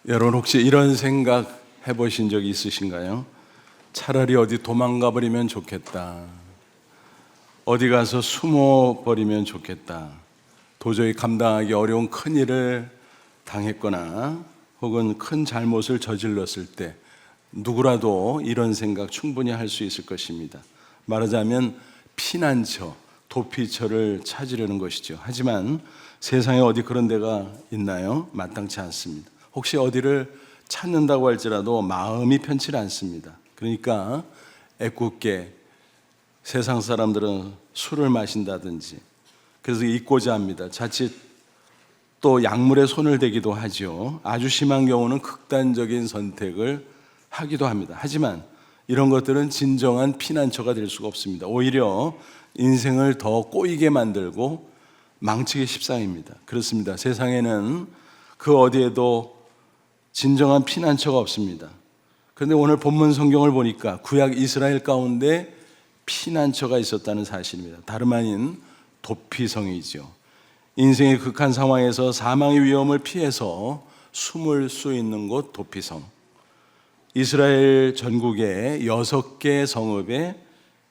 여러분 혹시 이런 생각 해보신 적 있으신가요? 차라리 어디 도망가 버리면 좋겠다. 어디 가서 숨어 버리면 좋겠다. 도저히 감당하기 어려운 큰 일을 당했거나 혹은 큰 잘못을 저질렀을 때 누구라도 이런 생각 충분히 할 수 있을 것입니다. 말하자면 피난처, 도피처를 찾으려는 것이죠. 하지만 세상에 어디 그런 데가 있나요? 마땅치 않습니다. 혹시 어디를 찾는다고 할지라도 마음이 편치 않습니다. 그러니까 애꿎게 세상 사람들은 술을 마신다든지 그래서 잊고자 합니다. 자칫 또 약물에 손을 대기도 하죠. 아주 심한 경우는 극단적인 선택을 하기도 합니다. 하지만 이런 것들은 진정한 피난처가 될 수가 없습니다. 오히려 인생을 더 꼬이게 만들고 망치기 십상입니다. 그렇습니다. 세상에는 그 어디에도 진정한 피난처가 없습니다. 그런데 오늘 본문 성경을 보니까 구약 이스라엘 가운데 피난처가 있었다는 사실입니다. 다름 아닌 도피성이죠. 인생의 극한 상황에서 사망의 위험을 피해서 숨을 수 있는 곳 도피성. 이스라엘 전국에 6개 성읍에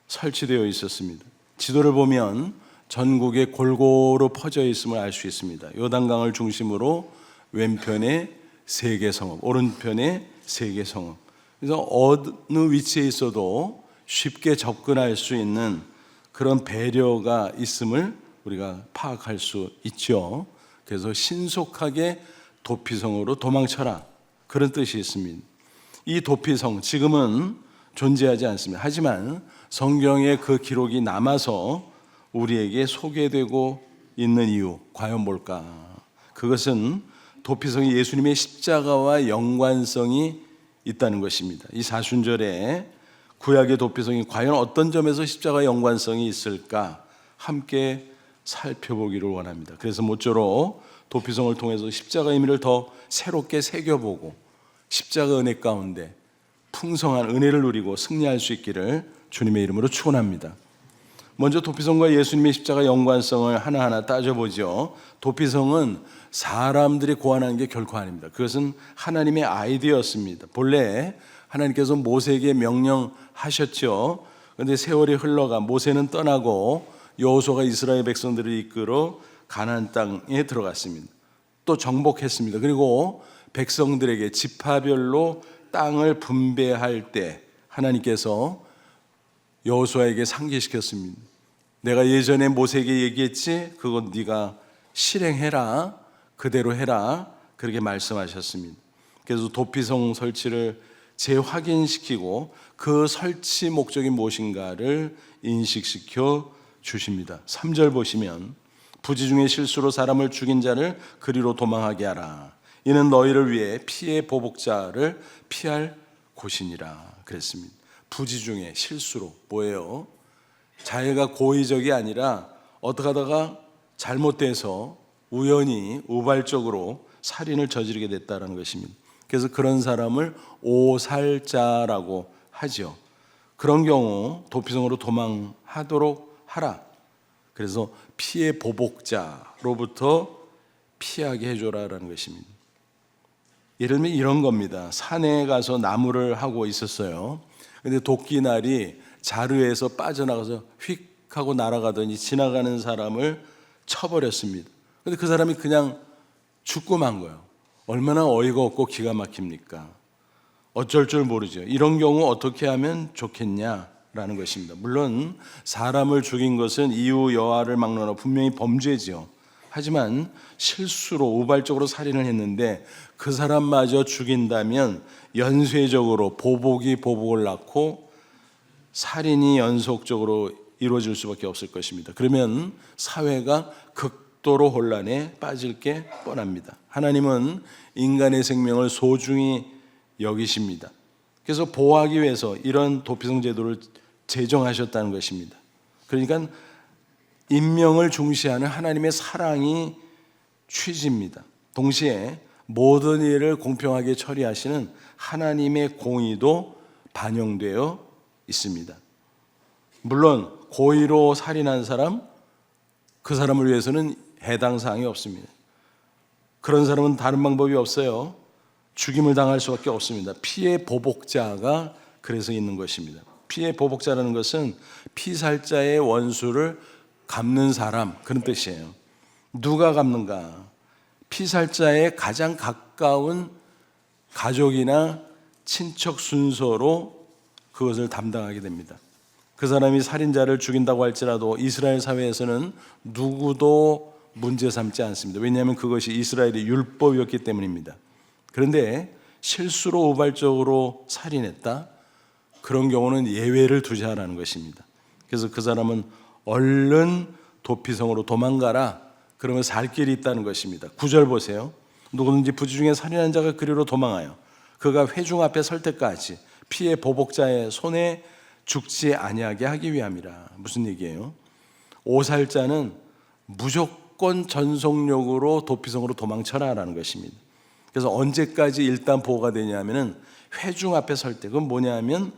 설치되어 있었습니다. 지도를 보면 전국에 골고루 퍼져 있음을 알 수 있습니다. 요단강을 중심으로 왼편에 3개 성읍, 오른편에 3개 성읍. 그래서 어느 위치에 있어도 쉽게 접근할 수 있는 그런 배려가 있음을 우리가 파악할 수 있죠. 그래서 신속하게 도피성으로 도망쳐라, 그런 뜻이 있습니다. 이 도피성 지금은 존재하지 않습니다. 하지만 성경에 그 기록이 남아서 우리에게 소개되고 있는 이유 과연 뭘까? 그것은 도피성이 예수님의 십자가와 연관성이 있다는 것입니다. 이 사순절에 구약의 도피성이 과연 어떤 점에서 십자가와 연관성이 있을까 함께 살펴보기를 원합니다. 그래서 모쪼록 도피성을 통해서 십자가의 의미를 더 새롭게 새겨보고 십자가 은혜 가운데 풍성한 은혜를 누리고 승리할 수 있기를 주님의 이름으로 축원합니다. 먼저 도피성과 예수님의 십자가 연관성을 하나하나 따져보죠. 도피성은 사람들이 고안한 게 결코 아닙니다. 그것은 하나님의 아이디어였습니다. 본래 하나님께서 모세에게 명령하셨죠. 그런데 세월이 흘러가 모세는 떠나고 여호수아가 이스라엘 백성들을 이끌어 가나안 땅에 들어갔습니다. 또 정복했습니다. 그리고 백성들에게 지파별로 땅을 분배할 때 하나님께서 여호수아에게 상기시켰습니다. 내가 예전에 모세에게 얘기했지? 그건 네가 실행해라. 그대로 해라. 그렇게 말씀하셨습니다. 그래서 도피성 설치를 재확인시키고 그 설치 목적이 무엇인가를 인식시켜 주십니다. 3절 보시면 부지 중에 실수로 사람을 죽인 자를 그리로 도망하게 하라. 이는 너희를 위해 피의 보복자를 피할 곳이니라 그랬습니다. 부지 중에 실수로 뭐예요? 자해가 고의적이 아니라 어떻게 하다가 잘못돼서 우연히 우발적으로 살인을 저지르게 됐다는 것입니다. 그래서 그런 사람을 오살자라고 하죠. 그런 경우 도피성으로 도망하도록 하라. 그래서 피의 보복자로부터 피하게 해줘라라는 것입니다. 예를 들면 이런 겁니다. 산에 가서 나무를 하고 있었어요. 근데 도끼날이 자루에서 빠져나가서 휙 하고 날아가더니 지나가는 사람을 쳐버렸습니다. 근데 그 사람이 그냥 죽고 만 거예요. 얼마나 어이가 없고 기가 막힙니까? 어쩔 줄 모르죠. 이런 경우 어떻게 하면 좋겠냐라는 것입니다. 물론 사람을 죽인 것은 이유 여하를 막론하고 분명히 범죄죠. 하지만 실수로 우발적으로 살인을 했는데 그 사람마저 죽인다면 연쇄적으로 보복이 보복을 낳고 살인이 연속적으로 이루어질 수밖에 없을 것입니다. 그러면 사회가 극도로 혼란에 빠질 게 뻔합니다. 하나님은 인간의 생명을 소중히 여기십니다. 그래서 보호하기 위해서 이런 도피성 제도를 제정하셨다는 것입니다. 그러니까 인명을 중시하는 하나님의 사랑이 취지입니다. 동시에 모든 일을 공평하게 처리하시는 하나님의 공의도 반영되어 있습니다. 물론 고의로 살인한 사람, 그 사람을 위해서는 해당 사항이 없습니다. 그런 사람은 다른 방법이 없어요. 죽임을 당할 수밖에 없습니다. 피의 보복자가 그래서 있는 것입니다. 피의 보복자라는 것은 피살자의 원수를 갚는 사람, 그런 뜻이에요. 누가 갚는가? 피살자의 가장 가까운 가족이나 친척 순서로 그것을 담당하게 됩니다. 그 사람이 살인자를 죽인다고 할지라도 이스라엘 사회에서는 누구도 문제 삼지 않습니다. 왜냐하면 그것이 이스라엘의 율법이었기 때문입니다. 그런데 실수로 우발적으로 살인했다? 그런 경우는 예외를 두자라는 것입니다. 그래서 그 사람은 얼른 도피성으로 도망가라. 그러면 살 길이 있다는 것입니다. 9절 보세요. 누구든지 부지 중에 살인한 자가 그리로 도망하여 그가 회중 앞에 설 때까지 피의 보복자의 손에 죽지 아니하게 하기 위함이라. 무슨 얘기예요? 오살자는 무조건 전속력으로 도피성으로 도망쳐라라는 것입니다. 그래서 언제까지 일단 보호가 되냐면은 회중 앞에 설 때, 그건 뭐냐면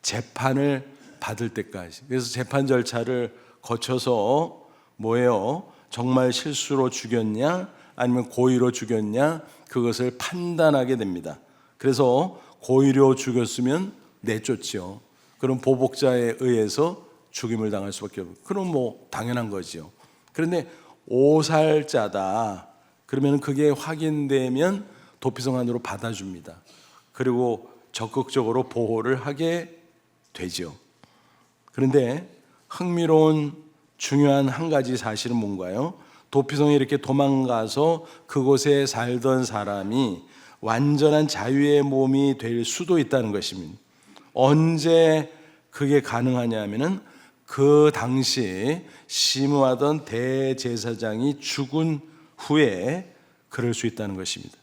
재판을 받을 때까지. 그래서 재판 절차를 거쳐서 뭐예요? 정말 실수로 죽였냐 아니면 고의로 죽였냐, 그것을 판단하게 됩니다. 그래서 고의로 죽였으면 내쫓죠. 그럼 보복자에 의해서 죽임을 당할 수밖에 없고, 그럼 뭐 당연한 거죠. 그런데 오살자다 그러면 그게 확인되면 도피성 안으로 받아줍니다. 그리고 적극적으로 보호를 하게 되죠. 그런데 흥미로운 중요한 한 가지 사실은 뭔가요? 도피성에 이렇게 도망가서 그곳에 살던 사람이 완전한 자유의 몸이 될 수도 있다는 것입니다. 언제 그게 가능하냐면은 그 당시 심우하던 대제사장이 죽은 후에 그럴 수 있다는 것입니다.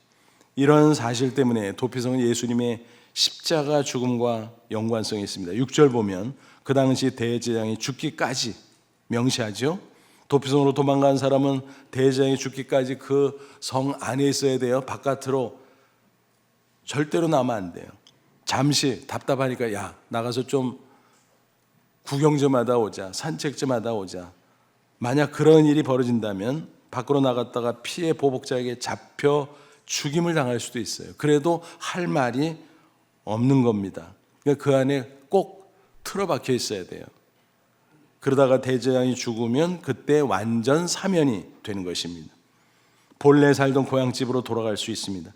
이런 사실 때문에 도피성은 예수님의 십자가 죽음과 연관성이 있습니다. 6절 보면 그 당시 대제사장이 죽기까지 명시하죠. 도피성으로 도망간 사람은 대제사장이 죽기까지 그 성 안에 있어야 돼요. 바깥으로 절대로 나면 안 돼요. 잠시 답답하니까 야 나가서 좀 구경 좀 하다 오자, 산책 좀 하다 오자. 만약 그런 일이 벌어진다면 밖으로 나갔다가 피해 보복자에게 잡혀 죽임을 당할 수도 있어요. 그래도 할 말이 없는 겁니다. 그러니까 그 안에 꼭 틀어박혀 있어야 돼요. 그러다가 대제사장이 죽으면 그때 완전 사면이 되는 것입니다. 본래 살던 고향집으로 돌아갈 수 있습니다.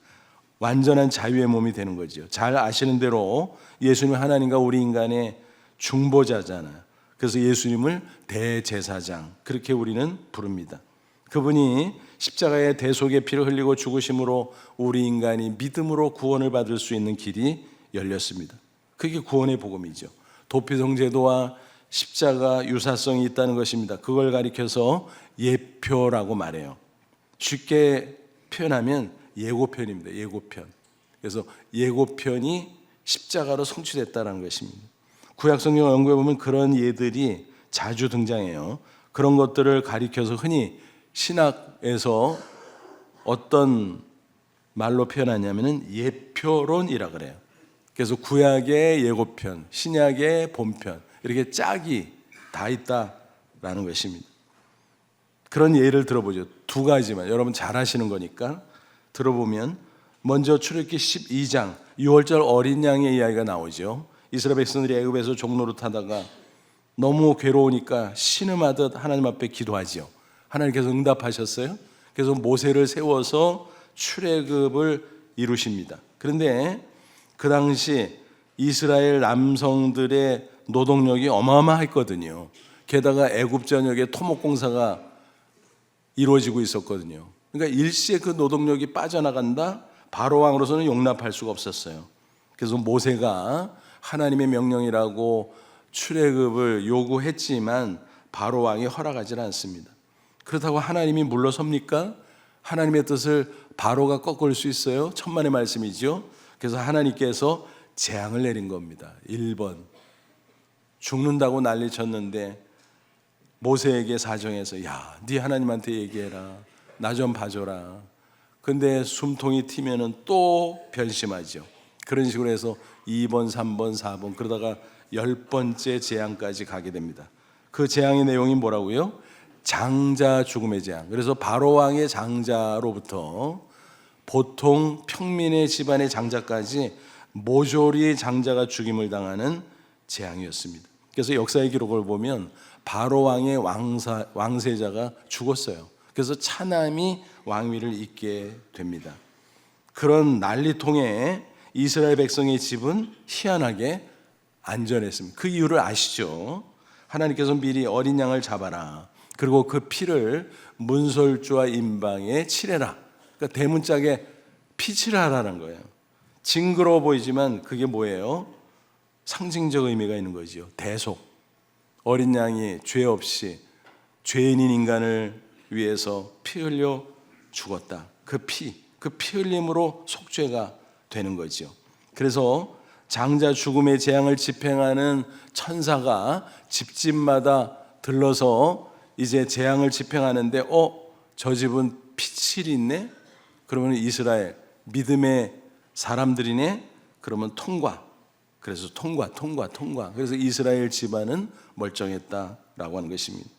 완전한 자유의 몸이 되는 거죠. 잘 아시는 대로 예수님은 하나님과 우리 인간의 중보자잖아요. 그래서 예수님을 대제사장, 그렇게 우리는 부릅니다. 그분이 십자가의 대속의 피를 흘리고 죽으심으로 우리 인간이 믿음으로 구원을 받을 수 있는 길이 열렸습니다. 그게 구원의 복음이죠. 도피성 제도와 십자가 유사성이 있다는 것입니다. 그걸 가리켜서 예표라고 말해요. 쉽게 표현하면 예고편입니다. 예고편. 그래서 예고편이 십자가로 성취됐다는 것입니다. 구약성경 연구해 보면 그런 예들이 자주 등장해요. 그런 것들을 가리켜서 흔히 신학에서 어떤 말로 표현하냐면은 예표론이라 그래요. 그래서 구약의 예고편, 신약의 본편, 이렇게 짝이 다 있다라는 것입니다. 그런 예를 들어보죠. 두 가지만 여러분 잘 아시는 거니까 들어보면, 먼저 출애굽기 12장 6월절 어린 양의 이야기가 나오죠. 이스라엘 백성들이 애굽에서 종노릇 하다가 너무 괴로우니까 신음하듯 하나님 앞에 기도하죠. 하나님께서 응답하셨어요. 그래서 모세를 세워서 출애굽을 이루십니다. 그런데 그 당시 이스라엘 남성들의 노동력이 어마어마했거든요. 게다가 애굽 전역에 토목공사가 이루어지고 있었거든요. 그러니까 일시에 그 노동력이 빠져나간다? 바로 왕으로서는 용납할 수가 없었어요. 그래서 모세가 하나님의 명령이라고 출애굽을 요구했지만 바로 왕이 허락하지 않습니다. 그렇다고 하나님이 물러섭니까? 하나님의 뜻을 바로가 꺾을 수 있어요? 천만의 말씀이죠. 그래서 하나님께서 재앙을 내린 겁니다. 1번 죽는다고 난리쳤는데 모세에게 사정해서 야, 네 하나님한테 얘기해라. 나 좀 봐줘라. 근데 숨통이 튀면은 또 변심하죠. 그런 식으로 해서 2번, 3번, 4번 그러다가 10번째 재앙까지 가게 됩니다. 그 재앙의 내용이 뭐라고요? 장자 죽음의 재앙. 그래서 바로 왕의 장자로부터 보통 평민의 집안의 장자까지 모조리 장자가 죽임을 당하는 재앙이었습니다. 그래서 역사의 기록을 보면 바로 왕의 왕세자가 죽었어요. 그래서 차남이 왕위를 잇게 됩니다. 그런 난리통에 이스라엘 백성의 집은 희한하게 안전했습니다. 그 이유를 아시죠? 하나님께서 미리 어린 양을 잡아라. 그리고 그 피를 문설주와 임방에 칠해라. 그러니까 대문짝에 피칠하라는 거예요. 징그러워 보이지만 그게 뭐예요? 상징적 의미가 있는 거죠. 대속. 어린 양이 죄 없이 죄인인 인간을 위해서 피 흘려 죽었다. 그 피 흘림으로 속죄가 되는 거죠. 그래서 장자 죽음의 재앙을 집행하는 천사가 집집마다 들러서 이제 재앙을 집행하는데 저 집은 피칠이 있네? 그러면 이스라엘 믿음의 사람들이네? 그러면 통과. 그래서 통과. 그래서 이스라엘 집안은 멀쩡했다라고 하는 것입니다.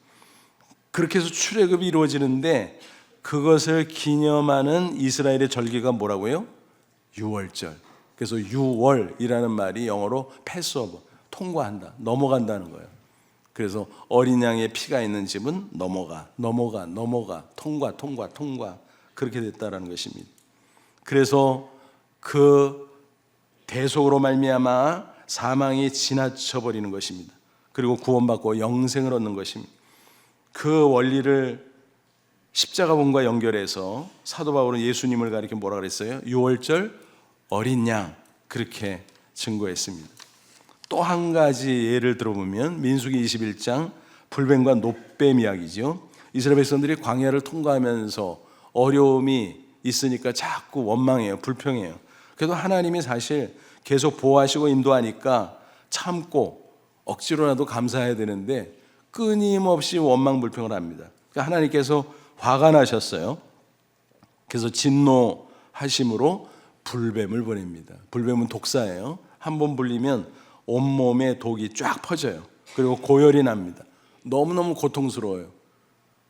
그렇게 해서 출애굽이 이루어지는데 그것을 기념하는 이스라엘의 절기가 뭐라고요? 유월절. 그래서 유월이라는 말이 영어로 패스오버, 통과한다, 넘어간다는 거예요. 그래서 어린 양의 피가 있는 집은 넘어가, 통과 그렇게 됐다라는 것입니다. 그래서 그 대속으로 말미암아 사망이 지나쳐 버리는 것입니다. 그리고 구원받고 영생을 얻는 것입니다. 그 원리를 십자가본과 연결해서 사도 바울은 예수님을 가리켜 뭐라 그랬어요? 유월절 어린 양, 그렇게 증거했습니다. 또 한 가지 예를 들어보면 민수기 21장 불뱀과 놋뱀 이야기죠. 이스라엘 백성들이 광야를 통과하면서 어려움이 있으니까 자꾸 원망해요, 불평해요. 그래도 하나님이 사실 계속 보호하시고 인도하니까 참고 억지로라도 감사해야 되는데 끊임없이 원망 불평을 합니다. 그러니까 하나님께서 화가 나셨어요. 그래서 진노하심으로 불뱀을 보냅니다. 불뱀은 독사예요. 한번 불리면 온몸에 독이 쫙 퍼져요. 그리고 고열이 납니다. 너무너무 고통스러워요.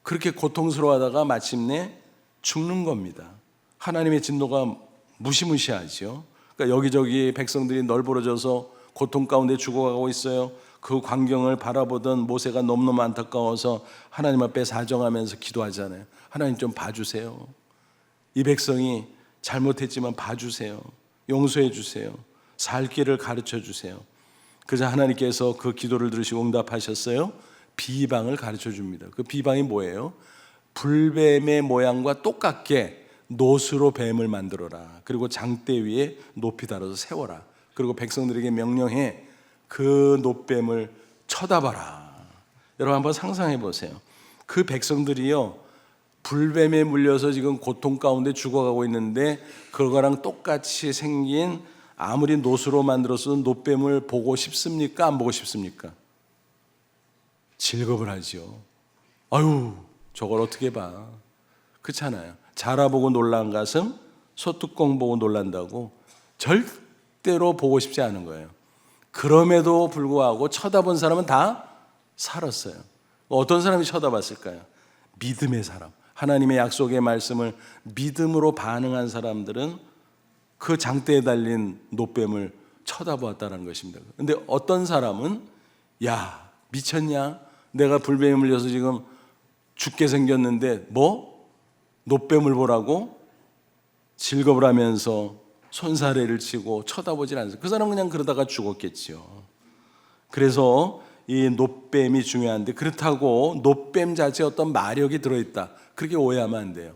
그렇게 고통스러워하다가 마침내 죽는 겁니다. 하나님의 진노가 무시무시하죠. 그러니까 여기저기 백성들이 널브러져서 고통 가운데 죽어가고 있어요. 그 광경을 바라보던 모세가 너무너무 안타까워서 하나님 앞에 사정하면서 기도하잖아요. 하나님 좀 봐주세요. 이 백성이 잘못했지만 봐주세요. 용서해 주세요. 살 길을 가르쳐 주세요. 그래서 하나님께서 그 기도를 들으시고 응답하셨어요. 비방을 가르쳐 줍니다. 그 비방이 뭐예요? 불뱀의 모양과 똑같게 놋으로 뱀을 만들어라. 그리고 장대 위에 높이 달아서 세워라. 그리고 백성들에게 명령해 그 놋뱀을 쳐다봐라. 여러분 한번 상상해 보세요. 그 백성들이요, 불뱀에 물려서 지금 고통 가운데 죽어가고 있는데 그거랑 똑같이 생긴 아무리 놋으로 만들어서 놋뱀을 보고 싶습니까? 안 보고 싶습니까? 질겁을 하죠. 아유, 저걸 어떻게 봐. 그렇잖아요. 자라보고 놀란 가슴, 소뚜껑 보고 놀란다고 절대로 보고 싶지 않은 거예요. 그럼에도 불구하고 쳐다본 사람은 다 살았어요. 어떤 사람이 쳐다봤을까요? 믿음의 사람. 하나님의 약속의 말씀을 믿음으로 반응한 사람들은 그 장대에 달린 놋뱀을 쳐다보았다는 것입니다. 그런데 어떤 사람은 야, 미쳤냐? 내가 불뱀에 물려서 지금 죽게 생겼는데 뭐? 놋뱀을 보라고? 질겁을 하면서 손사래를 치고 쳐다보질 않아요. 그 사람은 그냥 그러다가 죽었겠죠. 그래서 이 놋뱀이 중요한데, 그렇다고 놋뱀 자체에 어떤 마력이 들어있다, 그렇게 오해하면 안 돼요.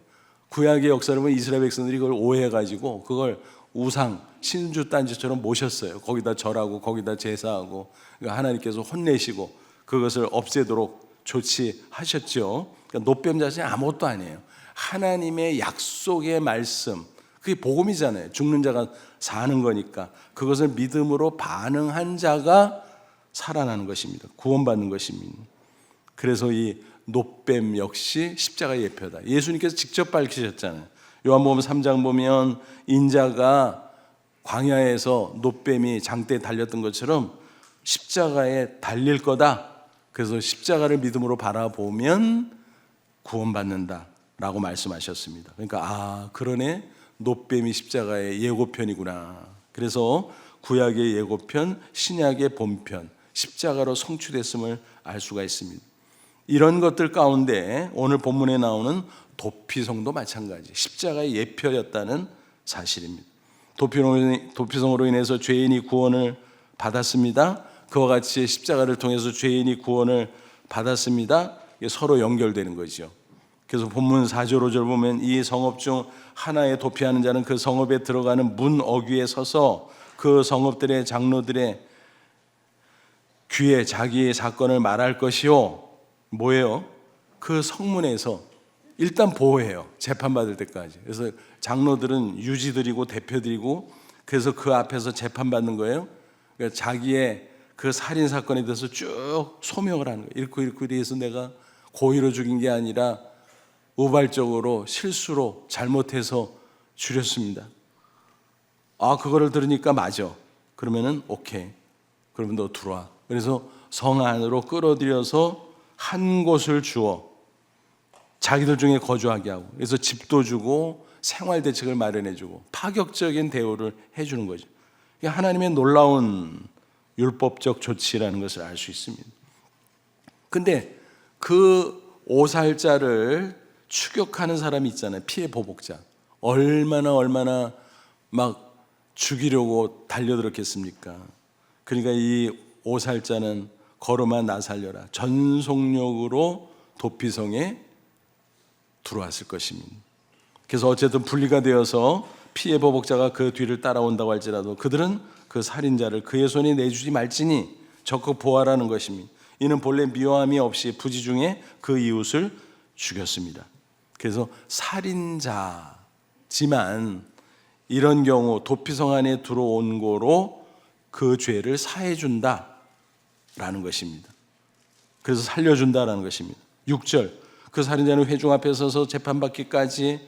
구약의 역사를 보면 이스라엘 백성들이 그걸 오해해가지고 그걸 우상, 신주 딴지처럼 모셨어요. 거기다 절하고 거기다 제사하고. 그러니까 하나님께서 혼내시고 그것을 없애도록 조치하셨죠. 그러니까 놋뱀 자체는 아무것도 아니에요. 하나님의 약속의 말씀, 그게 복음이잖아요. 죽는 자가 사는 거니까 그것을 믿음으로 반응한 자가 살아나는 것입니다. 구원받는 것입니다. 그래서 이 놋뱀 역시 십자가의 예표다. 예수님께서 직접 밝히셨잖아요. 요한복음 3장 보면 인자가 광야에서 놋뱀이 장대에 달렸던 것처럼 십자가에 달릴 거다. 그래서 십자가를 믿음으로 바라보면 구원받는다 라고 말씀하셨습니다. 그러니까 그러네, 놋뱀이 십자가의 예고편이구나. 그래서 구약의 예고편, 신약의 본편, 십자가로 성취됐음을 알 수가 있습니다. 이런 것들 가운데 오늘 본문에 나오는 도피성도 마찬가지, 십자가의 예표였다는 사실입니다. 도피성으로 인해서 죄인이 구원을 받았습니다. 그와 같이 십자가를 통해서 죄인이 구원을 받았습니다. 이게 서로 연결되는 거죠. 그래서 본문 4절 5절 보면 이 성읍 중 하나에 도피하는 자는 그 성읍에 들어가는 문 어귀에 서서 그 성읍들의 장로들의 귀에 자기의 사건을 말할 것이요. 뭐예요? 그 성문에서 일단 보호해요. 재판받을 때까지. 그래서 장로들은 유지들이고 대표들이고, 그래서 그 앞에서 재판받는 거예요. 그러니까 자기의 그 살인 사건에 대해서 쭉 소명을 하는 거예요. 이렇게 해서 내가 고의로 죽인 게 아니라 우발적으로 실수로 잘못해서 죽였습니다. 그거를 들으니까 맞아. 그러면은 오케이. 그러면 너 들어와. 그래서 성 안으로 끌어들여서 한 곳을 주어 자기들 중에 거주하게 하고, 그래서 집도 주고 생활 대책을 마련해 주고 파격적인 대우를 해 주는 거죠. 이게 하나님의 놀라운 율법적 조치라는 것을 알 수 있습니다. 근데 그 오살자를 추격하는 사람이 있잖아요. 피해 보복자. 얼마나 막 죽이려고 달려들었겠습니까? 그러니까 이 오살자는 걸음아 나 살려라, 전속력으로 도피성에 들어왔을 것입니다. 그래서 어쨌든 분리가 되어서 피해 보복자가 그 뒤를 따라온다고 할지라도 그들은 그 살인자를 그의 손에 내주지 말지니 적극 보호하라는 것입니다. 이는 본래 미워함이 없이 부지 중에 그 이웃을 죽였습니다. 그래서 살인자지만 이런 경우 도피성 안에 들어온 거로 그 죄를 사해준다라는 것입니다. 그래서 살려준다라는 것입니다. 6절, 그 살인자는 회중 앞에 서서 재판받기까지,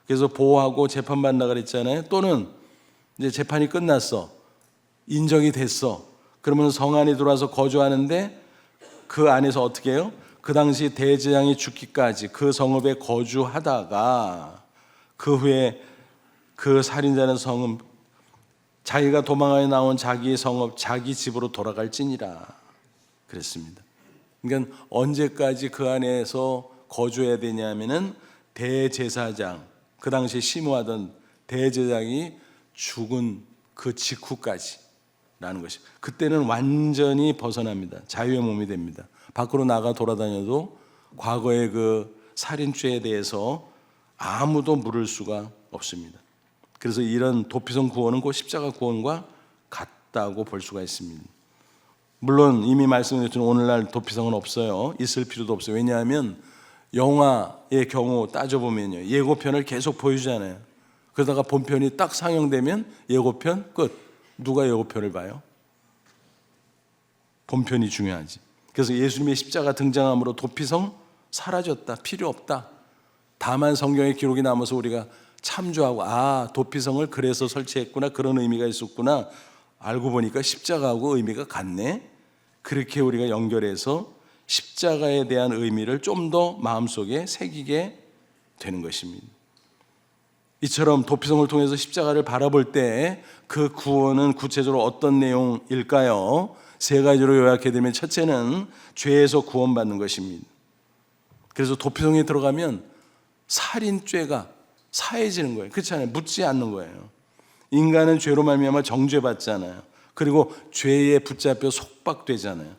그래서 보호하고 재판받는다 그랬잖아요. 또는 이제 재판이 끝났어, 인정이 됐어, 그러면 성 안에 들어와서 거주하는데 그 안에서 어떻게 해요? 그 당시 대제장이 죽기까지 그 성읍에 거주하다가 그 후에 그 살인자는 성은 자기가 도망하여 나온 자기의 성읍, 자기 집으로 돌아갈지니라 그랬습니다. 그러니까 언제까지 그 안에서 거주해야 되냐면은 대제사장, 그 당시에 심우하던 대제사장이 죽은 그 직후까지라는 것이. 그때는 완전히 벗어납니다. 자유의 몸이 됩니다. 밖으로 나가 돌아다녀도 과거의 그 살인죄에 대해서 아무도 물을 수가 없습니다. 그래서 이런 도피성 구원은 곧 십자가 구원과 같다고 볼 수가 있습니다. 물론 이미 말씀드렸지만 오늘날 도피성은 없어요. 있을 필요도 없어요. 왜냐하면 영화의 경우 따져보면요, 예고편을 계속 보여주잖아요. 그러다가 본편이 딱 상영되면 예고편 끝. 누가 예고편을 봐요? 본편이 중요하지. 그래서 예수님의 십자가 등장함으로 도피성 사라졌다, 필요 없다. 다만 성경의 기록이 남아서 우리가 참조하고 도피성을 그래서 설치했구나, 그런 의미가 있었구나, 알고 보니까 십자가하고 의미가 같네. 그렇게 우리가 연결해서 십자가에 대한 의미를 좀 더 마음속에 새기게 되는 것입니다. 이처럼 도피성을 통해서 십자가를 바라볼 때 그 구원은 구체적으로 어떤 내용일까요? 세 가지로 요약해드리면, 첫째는 죄에서 구원받는 것입니다. 그래서 도피성에 들어가면 살인죄가 사해지는 거예요. 그렇지 않아요? 묻지 않는 거예요. 인간은 죄로 말미암아 정죄받잖아요. 그리고 죄에 붙잡혀 속박되잖아요.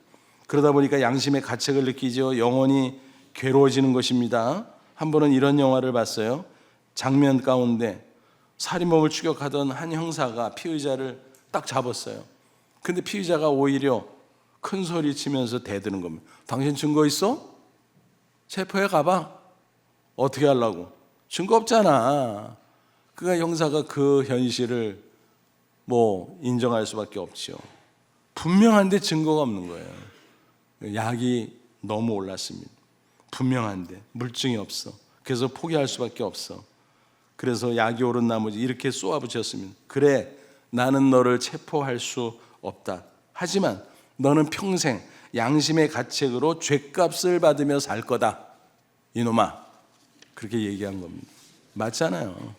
그러다 보니까 양심의 가책을 느끼죠. 영혼이 괴로워지는 것입니다. 한 번은 이런 영화를 봤어요. 장면 가운데 살인범을 추격하던 한 형사가 피의자를 딱 잡았어요. 근데 피의자가 오히려 큰 소리 치면서 대드는 겁니다. 당신 증거 있어? 체포해 가봐. 어떻게 하려고? 증거 없잖아. 그러니까 형사가 그 현실을 인정할 수밖에 없죠. 분명한데 증거가 없는 거예요. 약이 너무 올랐습니다. 분명한데 물증이 없어. 그래서 포기할 수밖에 없어. 그래서 약이 오른 나머지 이렇게 쏘아붙였습니다. 그래, 나는 너를 체포할 수 없다. 하지만 너는 평생 양심의 가책으로 죗값을 받으며 살 거다. 이놈아. 그렇게 얘기한 겁니다. 맞잖아요.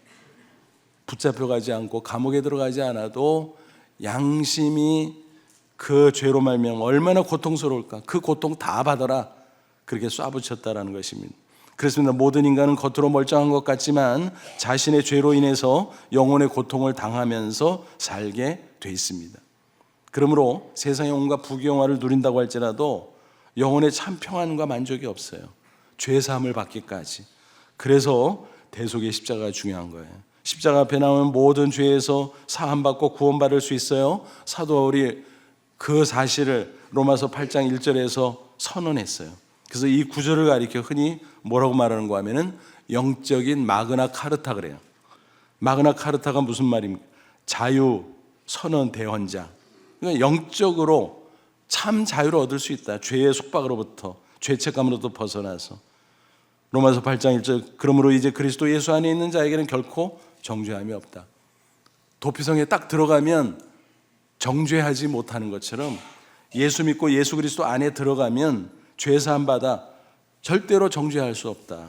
붙잡혀가지 않고 감옥에 들어가지 않아도 양심이 그 죄로 말미암아 얼마나 고통스러울까. 그 고통 다 받아라. 그렇게 쏴붙였다라는 것입니다. 그렇습니다. 모든 인간은 겉으로 멀쩡한 것 같지만 자신의 죄로 인해서 영혼의 고통을 당하면서 살게 돼 있습니다. 그러므로 세상의 온갖 부귀영화를 누린다고 할지라도 영혼의 참 평안과 만족이 없어요. 죄 사함을 받기까지. 그래서 대속의 십자가가 중요한 거예요. 십자가 앞에 나오는 모든 죄에서 사함받고 구원받을 수 있어요. 사도 바울이 그 사실을 로마서 8장 1절에서 선언했어요. 그래서 이 구절을 가리켜 흔히 뭐라고 말하는가 하면은 영적인 마그나 카르타 그래요. 마그나 카르타가 무슨 말입니까? 자유 선언 대헌장. 그러니까 영적으로 참 자유를 얻을 수 있다. 죄의 속박으로부터, 죄책감으로부터 벗어나서. 로마서 8장 1절, 그러므로 이제 그리스도 예수 안에 있는 자에게는 결코 정죄함이 없다. 도피성에 딱 들어가면 정죄하지 못하는 것처럼 예수 믿고 예수 그리스도 안에 들어가면 죄 사함 받아 절대로 정죄할 수 없다.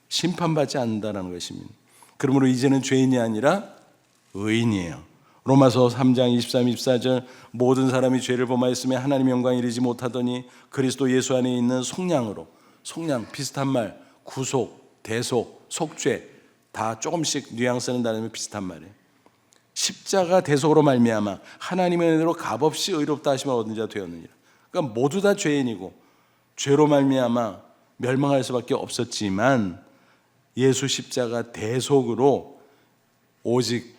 심판받지 않는다는 것입니다. 그러므로 이제는 죄인이 아니라 의인이에요. 로마서 3장 23, 24절 모든 사람이 죄를 범하였으며 하나님의 영광에 이르지 못하더니 그리스도 예수 안에 있는 속량으로, 속량 비슷한 말, 구속, 대속, 속죄 다 조금씩 뉘앙스는 다르면 비슷한 말이에요. 십자가 대속으로 말미암아 하나님의 은혜로 값없이 의롭다 하심을 얻은 자 되었느니라. 그러니까 모두 다 죄인이고 죄로 말미암아 멸망할 수밖에 없었지만 예수 십자가 대속으로 오직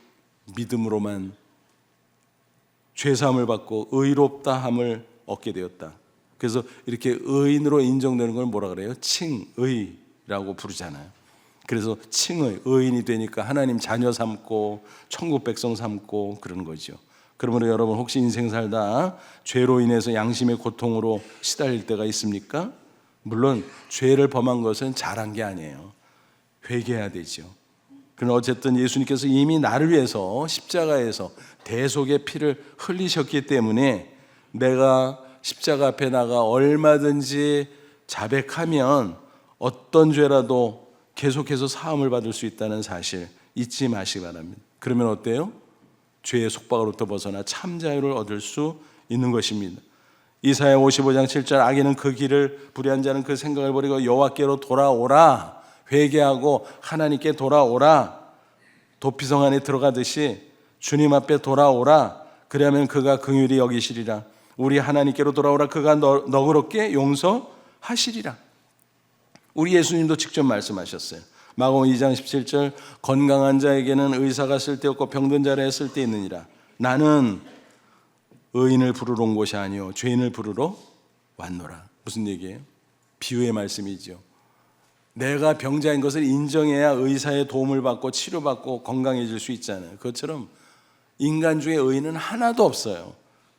믿음으로만 죄사함을 받고 의롭다함을 얻게 되었다. 그래서 이렇게 의인으로 인정되는 걸 뭐라 그래요? 칭의라고 부르잖아요. 그래서 칭의, 의인이 되니까 하나님 자녀 삼고 천국 백성 삼고 그러는 거죠. 그러므로 여러분 혹시 인생 살다 죄로 인해서 양심의 고통으로 시달릴 때가 있습니까? 물론 죄를 범한 것은 잘한 게 아니에요. 회개해야 되죠. 그러나 어쨌든 예수님께서 이미 나를 위해서 십자가에서 대속의 피를 흘리셨기 때문에 내가 십자가 앞에 나가 얼마든지 자백하면 어떤 죄라도 계속해서 사함을 받을 수 있다는 사실 잊지 마시기 바랍니다. 그러면 어때요? 죄의 속박으로부터 벗어나 참 자유를 얻을 수 있는 것입니다. 이사야 55장 7절 악인은 그 길을 불의한 자는 그 생각을 버리고 여호와께로 돌아오라. 회개하고 하나님께 돌아오라. 도피성 안에 들어가듯이 주님 앞에 돌아오라. 그러면 그가 긍휼히 여기시리라. 우리 하나님께로 돌아오라. 그가 너그럽게 용서하시리라. 우리 예수님도 직접 말씀하셨어요. 마가복음 2장 17절 건강한 자에게는 의사가 쓸데없고 병든 자를 쓸데있느니라. 나는 의인을 부르러 온 것이 아니요 죄인을 부르러 왔노라. 무슨 얘기예요? 비유의 말씀이죠. 내가 병자인 것을 인정해야 의사의 도움을 받고 치료받고 건강해질 수 있잖아요. 그것처럼 인간 중에 의인은 하나도 없어요.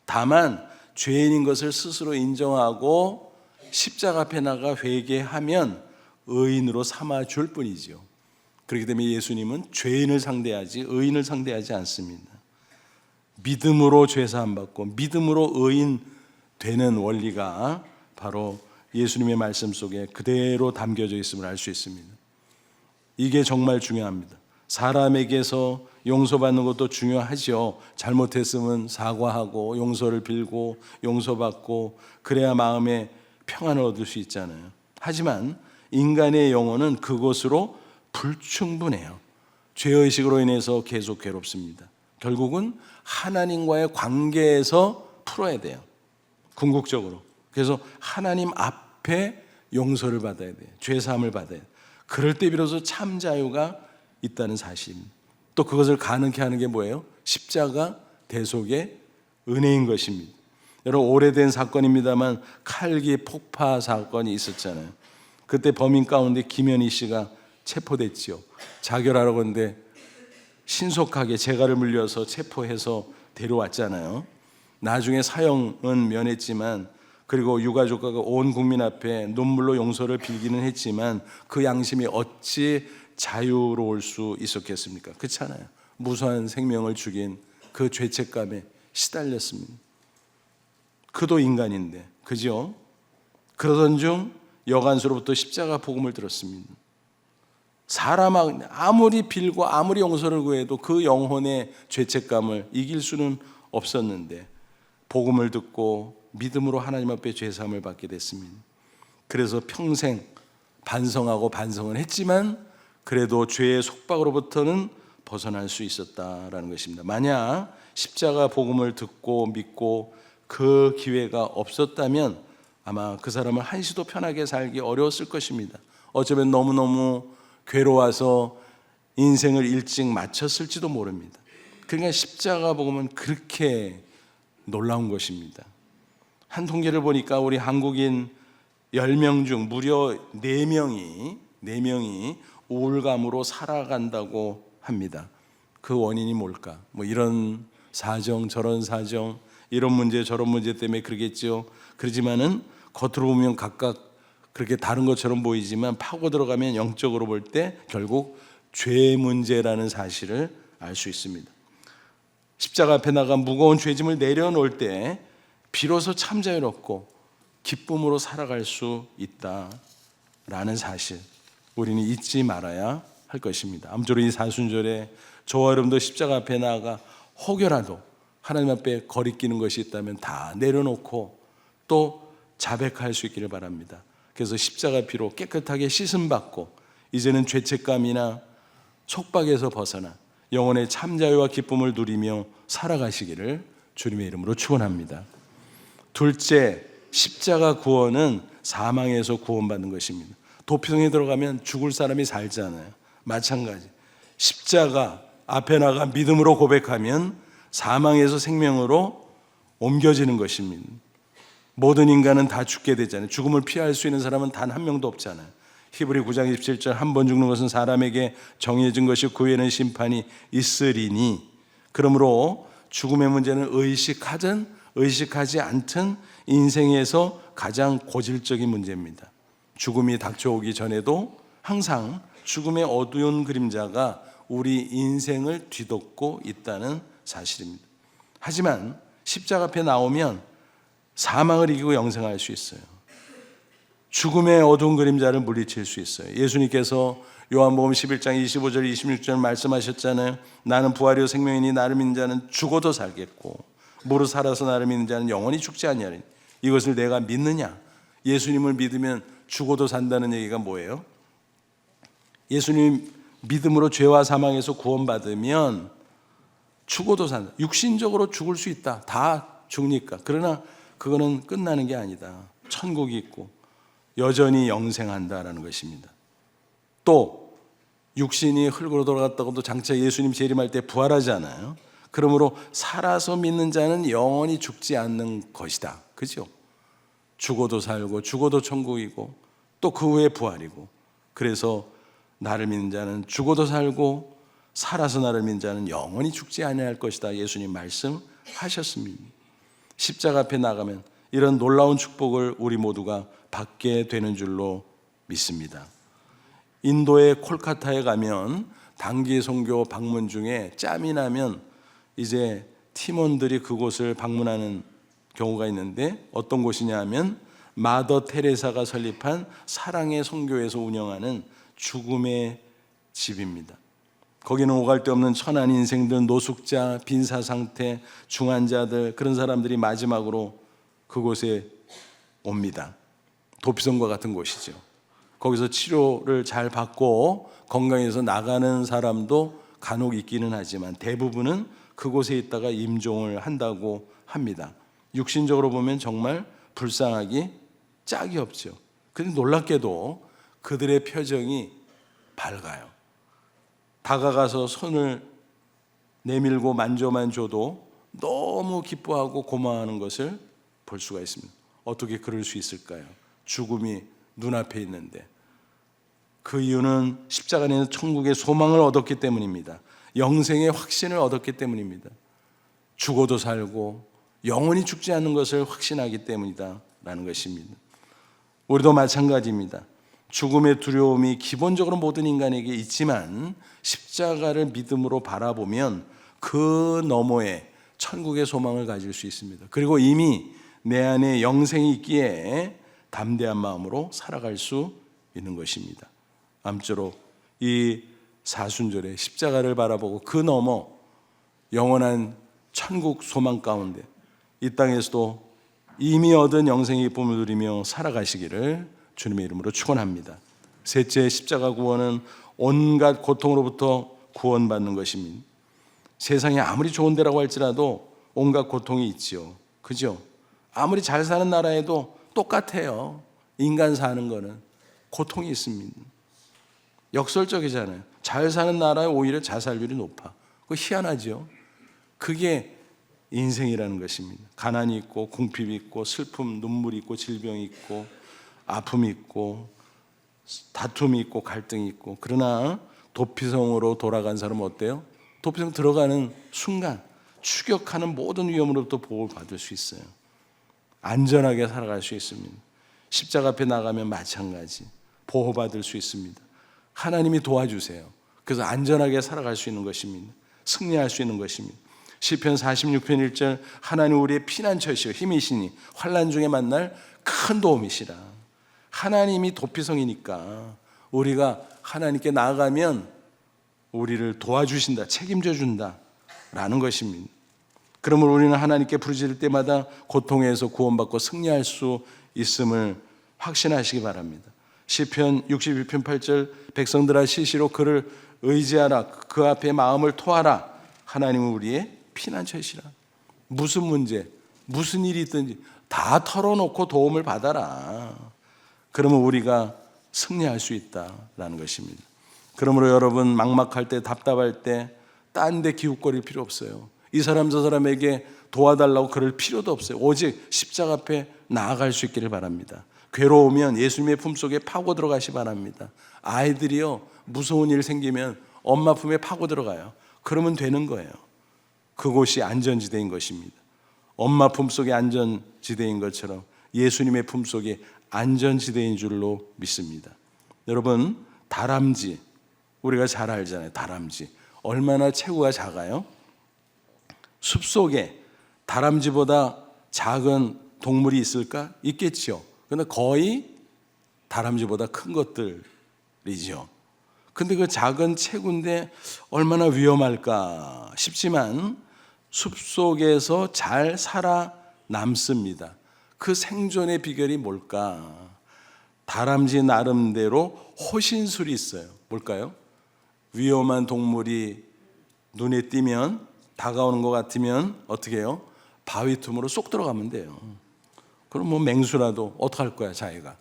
다만 죄인인 것을 스스로 인정하고 십자가 앞에 나가 회개하면 의인으로 삼아줄 뿐이죠. 그렇기 때문에 예수님은 죄인을 상대하지 의인을 상대하지 않습니다. 믿음으로 죄사함 받고 믿음으로 의인 되는 원리가 바로 예수님의 말씀 속에 그대로 담겨져 있음을 알 수 있습니다. 이게 정말 중요합니다. 사람에게서 용서받는 것도 중요하죠. 잘못했으면 사과하고 용서를 빌고 용서받고 그래야 마음에 평안을 얻을 수 있잖아요. 하지만 인간의 영혼은 그것으로 불충분해요. 죄의식으로 인해서 계속 괴롭습니다. 결국은 하나님과의 관계에서 풀어야 돼요. 궁극적으로. 그래서 하나님 앞에 용서를 받아야 돼요. 죄사함을 받아야 돼요. 그럴 때 비로소 참 자유가 있다는 사실입니다. 또 그것을 가능케 하는 게 뭐예요? 십자가 대속의 은혜인 것입니다. 여러분 오래된 사건입니다만 칼기 폭파 사건이 있었잖아요. 그때 범인 가운데 김현희 씨가 체포됐죠. 자결하라고 했는데 신속하게 재갈을 물려서 체포해서 데려왔잖아요. 나중에 사형은 면했지만 그리고 유가족과 온 국민 앞에 눈물로 용서를 빌기는 했지만 그 양심이 어찌 자유로울 수 있었겠습니까? 그렇잖아요. 무수한 생명을 죽인 그 죄책감에 시달렸습니다. 그도 인간인데, 그죠? 그러던 중 여간수로부터 십자가 복음을 들었습니다. 사람 아무리 빌고 아무리 용서를 구해도 그 영혼의 죄책감을 이길 수는 없었는데 복음을 듣고 믿음으로 하나님 앞에 죄사함을 받게 됐습니다. 그래서 평생 반성하고 반성을 했지만 그래도 죄의 속박으로부터는 벗어날 수 있었다라는 것입니다. 만약 십자가 복음을 듣고 믿고 그 기회가 없었다면 아마 그 사람은 한시도 편하게 살기 어려웠을 것입니다. 어쩌면 너무너무 괴로워서 인생을 일찍 마쳤을지도 모릅니다. 그러니까 십자가 복음은 그렇게 놀라운 것입니다. 한 통계를 보니까 우리 한국인 10명 중 무려 4명이 우울감으로 살아간다고 합니다. 그 원인이 뭘까? 뭐 이런 사정 저런 사정 이런 문제 저런 문제 때문에 그러겠죠. 그러지만은 겉으로 보면 각각 그렇게 다른 것처럼 보이지만 파고 들어가면 영적으로 볼 때 결국 죄 문제라는 사실을 알 수 있습니다. 십자가 앞에 나가 무거운 죄짐을 내려놓을 때 비로소 참 자유롭고 기쁨으로 살아갈 수 있다라는 사실 우리는 잊지 말아야 할 것입니다. 아무쪼록 이 사순절에 저와 여러분도 십자가 앞에 나가 혹여라도 하나님 앞에 거리끼는 것이 있다면 다 내려놓고 또 자백할 수 있기를 바랍니다. 그래서 십자가 피로 깨끗하게 씻음받고 이제는 죄책감이나 속박에서 벗어나 영혼의 참자유와 기쁨을 누리며 살아가시기를 주님의 이름으로 축원합니다. 둘째, 십자가 구원은 사망에서 구원받는 것입니다. 도피성에 들어가면 죽을 사람이 살잖아요. 마찬가지 십자가 앞에 나가 믿음으로 고백하면 사망에서 생명으로 옮겨지는 것입니다. 모든 인간은 다 죽게 되잖아요. 죽음을 피할 수 있는 사람은 단 한 명도 없잖아요. 히브리 9장 27절 한 번 죽는 것은 사람에게 정해진 것이 그 후에는 심판이 있으리니 그러므로 죽음의 문제는 의식하든 의식하지 않든 인생에서 가장 고질적인 문제입니다. 죽음이 닥쳐오기 전에도 항상 죽음의 어두운 그림자가 우리 인생을 뒤덮고 있다는 사실입니다. 하지만 십자가 앞에 나오면 사망을 이기고 영생할 수 있어요. 죽음의 어두운 그림자를 물리칠 수 있어요. 예수님께서 요한복음 11장 25절 26절 말씀하셨잖아요. 나는 부활이요 생명이니 나를 믿는 자는 죽어도 살겠고 무릇 살아서 나를 믿는 자는 영원히 죽지 아니하리니 이것을 내가 믿느냐? 예수님을 믿으면 죽어도 산다는 얘기가 뭐예요? 예수님 믿음으로 죄와 사망에서 구원받으면 죽어도 산다. 육신적으로 죽을 수 있다. 다 죽으니까. 그러나 그거는 끝나는 게 아니다. 천국이 있고 여전히 영생한다라는 것입니다. 또 육신이 흙으로 돌아갔다고도 장차 예수님 재림할 때 부활하잖아요. 그러므로 살아서 믿는 자는 영원히 죽지 않는 것이다. 그죠? 죽어도 살고 죽어도 천국이고 또 그 후에 부활이고 그래서 나를 믿는 자는 죽어도 살고 살아서 나를 믿는 자는 영원히 죽지 아니할 것이다. 예수님 말씀하셨습니다. 십자가 앞에 나가면 이런 놀라운 축복을 우리 모두가 받게 되는 줄로 믿습니다. 인도의 콜카타에 가면 단기 선교 방문 중에 짬이 나면 이제 팀원들이 그곳을 방문하는 경우가 있는데 어떤 곳이냐 하면 마더 테레사가 설립한 사랑의 선교에서 운영하는 죽음의 집입니다. 거기는 오갈 데 없는 천한 인생들, 노숙자, 빈사 상태, 중환자들 그런 사람들이 마지막으로 그곳에 옵니다. 도피성과 같은 곳이죠. 거기서 치료를 잘 받고 건강해서 나가는 사람도 간혹 있기는 하지만 대부분은 그곳에 있다가 임종을 한다고 합니다. 육신적으로 보면 정말 불쌍하기 짝이 없죠. 그런데 놀랍게도 그들의 표정이 밝아요. 다가가서 손을 내밀고 만져만 줘도 너무 기뻐하고 고마워하는 것을 볼 수가 있습니다. 어떻게 그럴 수 있을까요? 죽음이 눈앞에 있는데 그 이유는 십자가 안에는 천국의 소망을 얻었기 때문입니다. 영생의 확신을 얻었기 때문입니다. 죽어도 살고 영원히 죽지 않는 것을 확신하기 때문이다 라는 것입니다. 우리도 마찬가지입니다. 죽음의 두려움이 기본적으로 모든 인간에게 있지만 십자가를 믿음으로 바라보면 그 너머에 천국의 소망을 가질 수 있습니다. 그리고 이미 내 안에 영생이 있기에 담대한 마음으로 살아갈 수 있는 것입니다. 아무쪼록 이 사순절에 십자가를 바라보고 그 너머 영원한 천국 소망 가운데 이 땅에서도 이미 얻은 영생의 기쁨을 누리며 살아가시기를 주님의 이름으로 축원합니다. 셋째, 십자가 구원은 온갖 고통으로부터 구원받는 것입니다. 세상이 아무리 좋은 데라고 할지라도 온갖 고통이 있지요. 그죠? 아무리 잘 사는 나라에도 똑같아요. 인간 사는 거는 고통이 있습니다. 역설적이잖아요. 잘 사는 나라에 오히려 자살률이 높아. 그거 희한하죠. 그게 인생이라는 것입니다. 가난이 있고 궁핍이 있고 슬픔, 눈물이 있고 질병이 있고 아픔이 있고 다툼이 있고 갈등이 있고, 그러나 도피성으로 돌아간 사람은 어때요? 도피성 들어가는 순간 추격하는 모든 위험으로부터 보호를 받을 수 있어요. 안전하게 살아갈 수 있습니다. 십자가 앞에 나가면 마찬가지 보호받을 수 있습니다. 하나님이 도와주세요. 그래서 안전하게 살아갈 수 있는 것입니다. 승리할 수 있는 것입니다. 시편 46편 1절 하나님 우리의 피난처시요 힘이시니 환난 중에 만날 큰 도움이시라. 하나님이 도피성이니까 우리가 하나님께 나아가면 우리를 도와주신다, 책임져 준다 라는 것입니다. 그러므로 우리는 하나님께 부르짖을 때마다 고통에서 구원받고 승리할 수 있음을 확신하시기 바랍니다. 시편 62편 8절 백성들아 시시로 그를 의지하라, 그 앞에 마음을 토하라. 하나님은 우리의 피난처시라. 무슨 문제, 무슨 일이 있든지 다 털어놓고 도움을 받아라. 그러면 우리가 승리할 수 있다라는 것입니다. 그러므로 여러분 막막할 때, 답답할 때 딴 데 기웃거릴 필요 없어요. 이 사람 저 사람에게 도와달라고 그럴 필요도 없어요. 오직 십자가 앞에 나아갈 수 있기를 바랍니다. 괴로우면 예수님의 품속에 파고 들어가시 바랍니다. 아이들이요, 무서운 일 생기면 엄마 품에 파고 들어가요. 그러면 되는 거예요. 그곳이 안전지대인 것입니다. 엄마 품속이 안전지대인 것처럼 예수님의 품속이 안전지대인 줄로 믿습니다. 여러분, 다람쥐 우리가 잘 알잖아요. 다람쥐 얼마나 체구가 작아요? 숲속에 다람쥐보다 작은 동물이 있을까? 있겠죠. 그런데 거의 다람쥐보다 큰 것들이죠. 근데 그 작은 체구인데 얼마나 위험할까 싶지만 숲속에서 잘 살아남습니다. 그 생존의 비결이 뭘까? 다람쥐 나름대로 호신술이 있어요. 뭘까요? 위험한 동물이 눈에 띄면, 다가오는 것 같으면 어떻게 해요? 바위 틈으로 쏙 들어가면 돼요. 그럼 뭐 맹수라도 어떡할 거야? 자기가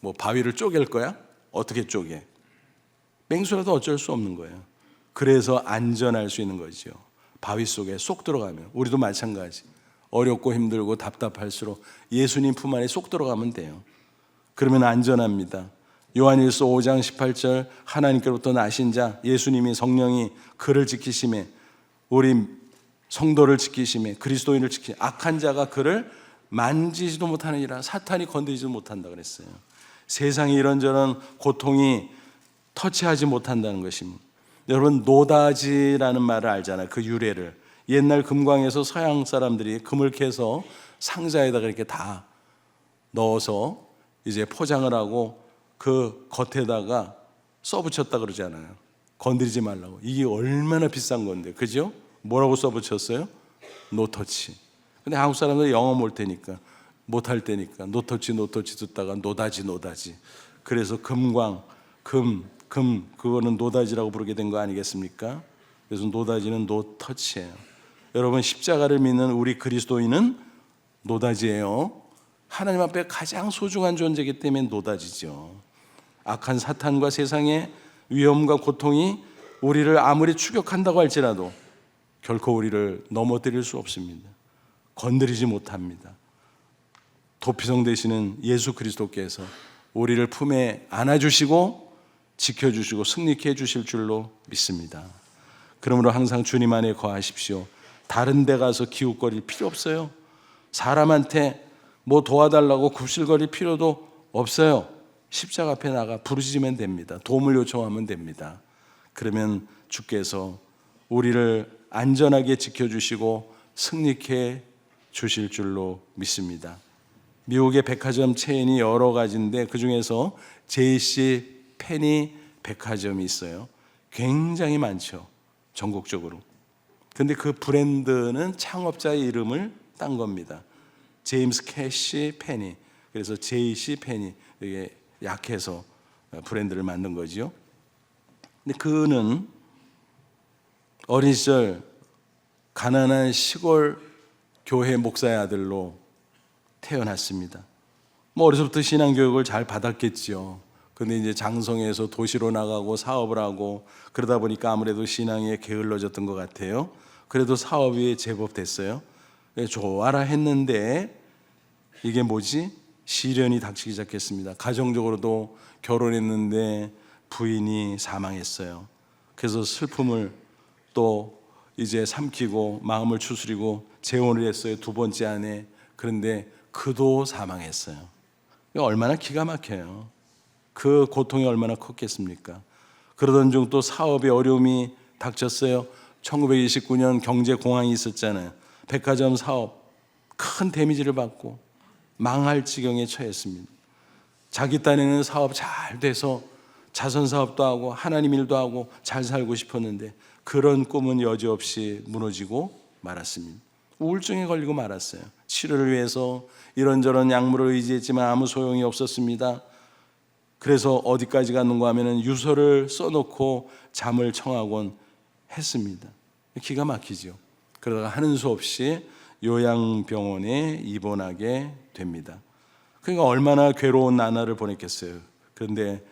뭐 바위를 쪼갤 거야? 어떻게 쪼개? 맹수라도 어쩔 수 없는 거예요. 그래서 안전할 수 있는 거죠. 바위 속에 쏙 들어가면. 우리도 마찬가지. 어렵고 힘들고 답답할수록 예수님 품 안에 쏙 들어가면 돼요. 그러면 안전합니다. 요한일서 5장 18절 하나님께로부터 나신 자 예수님이 성령이 그를 지키심에, 우리 성도를 지키심에, 그리스도인을 지키심에 악한 자가 그를 만지지도 못하느니라. 사탄이 건드리지도 못한다 그랬어요. 세상에 이런저런 고통이 터치하지 못한다는 것입니다. 여러분, 노다지라는 말을 알잖아요. 그 유래를. 옛날 금광에서 서양 사람들이 금을 캐서 상자에다가 이렇게 다 넣어서 이제 포장을 하고 그 겉에다가 써붙였다 그러잖아요. 건드리지 말라고. 이게 얼마나 비싼 건데, 그죠? 뭐라고 써붙였어요? 노터치. 근데 한국 사람들 영어 못할 때니까 노터치 듣다가 노다지. 그래서 금광, 그거는 노다지라고 부르게 된 거 아니겠습니까? 그래서 노다지는 노터치예요. 여러분, 십자가를 믿는 우리 그리스도인은 노다지예요. 하나님 앞에 가장 소중한 존재이기 때문에 노다지죠. 악한 사탄과 세상의 위험과 고통이 우리를 아무리 추격한다고 할지라도 결코 우리를 넘어뜨릴 수 없습니다. 건드리지 못합니다. 도피성 되시는 예수 그리스도께서 우리를 품에 안아주시고 지켜주시고 승리케 해주실 줄로 믿습니다. 그러므로 항상 주님 안에 거하십시오. 다른 데 가서 기웃거릴 필요 없어요. 사람한테 뭐 도와달라고 굽실거릴 필요도 없어요. 십자가 앞에 나가 부르짖으면 됩니다. 도움을 요청하면 됩니다. 그러면 주께서 우리를 안전하게 지켜주시고 승리케 주실 줄로 믿습니다. 미국의 백화점 체인이 여러 가지인데 그 중에서 JC 페니 백화점이 있어요. 굉장히 많죠, 전국적으로. 근데 그 브랜드는 창업자의 이름을 딴 겁니다. 제임스 캐시 페니. 그래서 JC 페니, 이게 약해서 브랜드를 만든 거지요. 근데 그는 어린 시절 가난한 시골 교회 목사의 아들로 태어났습니다. 뭐 어려서부터 신앙교육을 잘 받았겠지요. 근데 이제 장성에서 도시로 나가고 사업을 하고 그러다 보니까 아무래도 신앙에 게을러졌던 것 같아요. 그래도 사업이 제법 됐어요. 좋아라 했는데 이게 뭐지? 시련이 닥치기 시작했습니다. 가정적으로도 결혼했는데 부인이 사망했어요. 그래서 슬픔을 또 이제 삼키고 마음을 추스리고 재혼을 했어요. 두 번째 아내. 그런데 그도 사망했어요. 얼마나 기가 막혀요. 그 고통이 얼마나 컸겠습니까? 그러던 중 또 사업에 어려움이 닥쳤어요. 1929년 경제공황이 있었잖아요. 백화점 사업 큰 데미지를 받고 망할 지경에 처했습니다. 자기 딴에는 사업 잘 돼서 자선 사업도 하고 하나님 일도 하고 잘 살고 싶었는데 그런 꿈은 여지없이 무너지고 말았습니다. 우울증에 걸리고 말았어요. 치료를 위해서 이런저런 약물을 의지했지만 아무 소용이 없었습니다. 그래서 어디까지 갔는가 하면 유서를 써놓고 잠을 청하곤 했습니다. 기가 막히죠. 그러다가 하는 수 없이 요양병원에 입원하게 됩니다. 그러니까 얼마나 괴로운 나날을 보냈겠어요. 그런데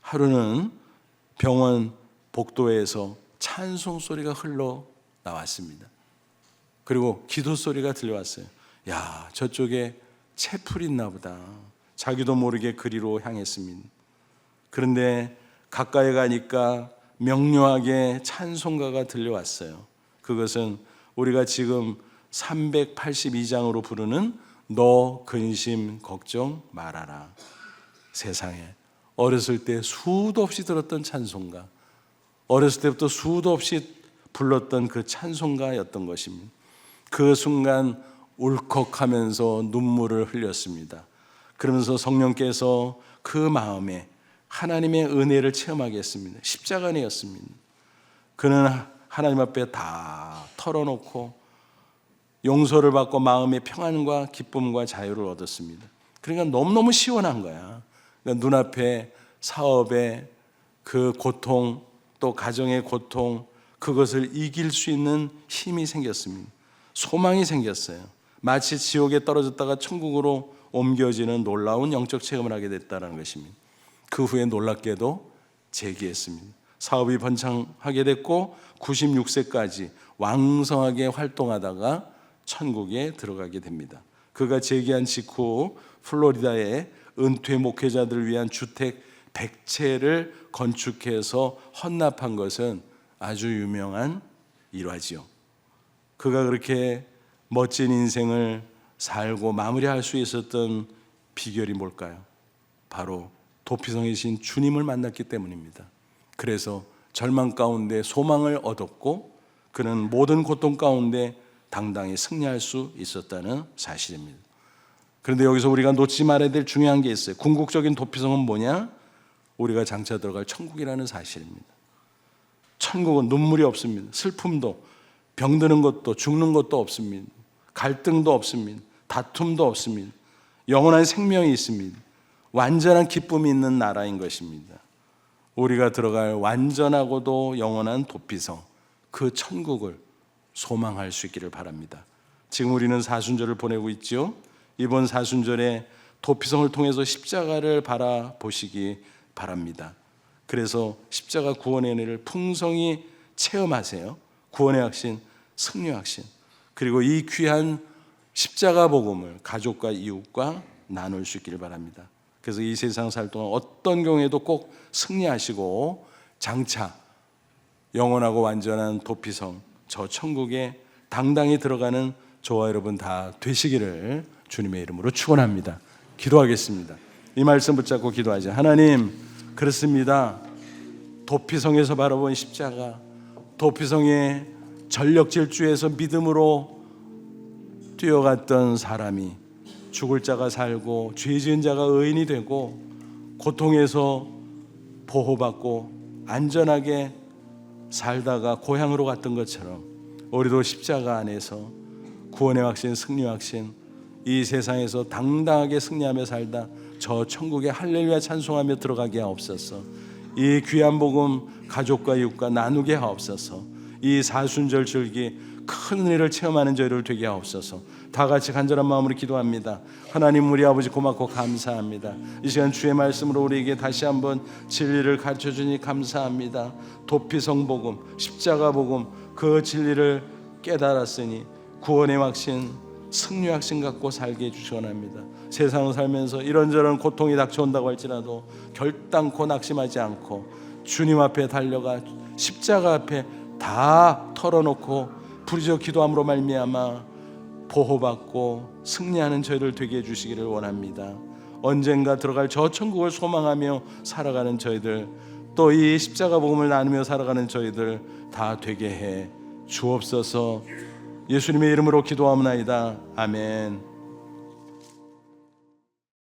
하루는 병원 복도에서 찬송 소리가 흘러 나왔습니다. 그리고 기도 소리가 들려왔어요. 야, 저쪽에 채플이 있나 보다. 자기도 모르게 그리로 향했습니다. 그런데 가까이 가니까 명료하게 찬송가가 들려왔어요. 그것은 우리가 지금 382장으로 부르는 너 근심 걱정 말아라. 세상에 어렸을 때 수도 없이 들었던 찬송가, 어렸을 때부터 수도 없이 불렀던 그 찬송가였던 것입니다. 그 순간 울컥하면서 눈물을 흘렸습니다. 그러면서 성령께서 그 마음에 하나님의 은혜를 체험하게 했습니다. 십자가 은혜였습니다. 그는 하나님 앞에 다 털어놓고 용서를 받고 마음의 평안과 기쁨과 자유를 얻었습니다. 그러니까 너무너무 시원한 거야. 그러니까 눈앞에 사업의 그 고통, 또 가정의 고통, 그것을 이길 수 있는 힘이 생겼습니다. 소망이 생겼어요. 마치 지옥에 떨어졌다가 천국으로 옮겨지는 놀라운 영적 체험을 하게 됐다는 것입니다. 그 후에 놀랍게도 재기했습니다. 사업이 번창하게 됐고 96세까지 왕성하게 활동하다가 천국에 들어가게 됩니다. 그가 재기한 직후 플로리다의 은퇴 목회자들을 위한 주택 100채를 건축해서 헌납한 것은 아주 유명한 일화지요. 그가 그렇게 멋진 인생을 살고 마무리할 수 있었던 비결이 뭘까요? 바로 도피성에 신 주님을 만났기 때문입니다. 그래서 절망 가운데 소망을 얻었고 그는 모든 고통 가운데 당당히 승리할 수 있었다는 사실입니다. 그런데 여기서 우리가 놓치지 말아야 될 중요한 게 있어요. 궁극적인 도피성은 뭐냐? 우리가 장차 들어갈 천국이라는 사실입니다. 천국은 눈물이 없습니다. 슬픔도, 병드는 것도, 죽는 것도 없습니다. 갈등도 없습니다. 다툼도 없습니다. 영원한 생명이 있습니다. 완전한 기쁨이 있는 나라인 것입니다. 우리가 들어갈 완전하고도 영원한 도피성, 그 천국을 소망할 수 있기를 바랍니다. 지금 우리는 사순절을 보내고 있죠. 이번 사순절에 도피성을 통해서 십자가를 바라보시기 바랍니다. 그래서 십자가 구원의 은혜를 풍성히 체험하세요. 구원의 확신, 승리의 확신, 그리고 이 귀한 십자가 복음을 가족과 이웃과 나눌 수 있기를 바랍니다. 그래서 이 세상 살 동안 어떤 경우에도 꼭 승리하시고 장차 영원하고 완전한 도피성, 저 천국에 당당히 들어가는 저와 여러분 다 되시기를 주님의 이름으로 축원합니다. 기도하겠습니다. 이 말씀 붙잡고 기도하죠. 하나님, 그렇습니다. 도피성에서 바라본 십자가, 도피성의 전력 질주에서 믿음으로 뛰어갔던 사람이 죽을 자가 살고 죄 지은 자가 의인이 되고 고통에서 보호받고 안전하게 살다가 고향으로 갔던 것처럼 우리도 십자가 안에서 구원의 확신, 승리의 확신, 이 세상에서 당당하게 승리하며 살다 저 천국에 할렐루야 찬송하며 들어가게 하옵소서. 이 귀한 복음 가족과 이웃과 나누게 하옵소서. 이 사순절 절기 큰 은혜를 체험하는 저희를 되게 하옵소서. 다 같이 간절한 마음으로 기도합니다. 하나님, 우리 아버지 고맙고 감사합니다. 이 시간 주의 말씀으로 우리에게 다시 한번 진리를 가르쳐주니 감사합니다. 도피성 복음, 십자가 복음, 그 진리를 깨달았으니 구원의 확신, 승리의 확신 갖고 살게 해주시기 원합니다. 세상을 살면서 이런저런 고통이 닥쳐온다고 할지라도 결단코 낙심하지 않고 주님 앞에 달려가 십자가 앞에 다 털어놓고 부르짖어 기도함으로 말미암아 보호받고 승리하는 저희를 되게 해주시기를 원합니다. 언젠가 들어갈 저 천국을 소망하며 살아가는 저희들, 또 이 십자가 복음을 나누며 살아가는 저희들 다 되게 해 주옵소서. 예수님의 이름으로 기도하옵나이다. 아멘.